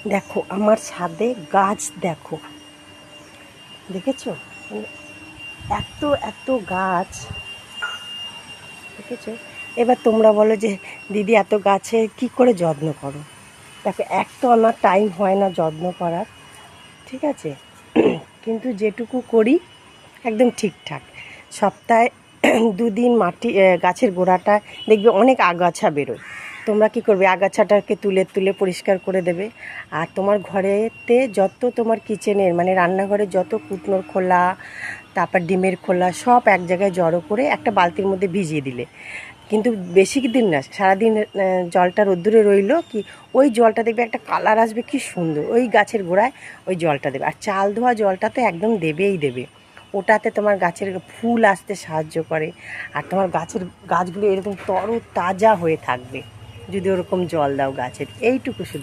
দেখো আমার ছাদে গাছ, দেখো, দেখেছো? এত এত গাছ, দেখেছো? এবার তোমরা বলো যে দিদি এত গাছে কি করে যত্ন করো? দেখো, এক তো আমার টাইম হয় না যত্ন করার, ঠিক আছে? কিন্তু যেটুকু করি একদম ঠিকঠাক। সপ্তাহে 2 দিন মাটি গাছের গোড়াটায় দেখবে অনেক আগাছা বেরোয়। তোমরা কী করবে, আগাছাটাকে তুলে তুলে পরিষ্কার করে দেবে। আর তোমার ঘরেতে যত তোমার কিচেনের মানে রান্নাঘরে যত কুটনোর খোলা, তারপর ডিমের খোলা সব এক জায়গায় জড়ো করে একটা বালতির মধ্যে ভিজিয়ে দিলে, কিন্তু বেশি দিন না, সারাদিন জলটা রোদ্দুরে রইলো কি, ওই জলটা দেখবে একটা কালার আসবে কি সুন্দর, ওই গাছের গোড়ায় ওই জলটা দেবে। আর চাল ধোয়া জলটা তো একদম দেবেই দেবে, ওটাতে তোমার গাছের ফুল আসতে সাহায্য করে। আর তোমার গাছগুলো এরকম তাজা হয়ে থাকবে যদি ওরকম জল দাও গাছের। এইটুকু শুধু।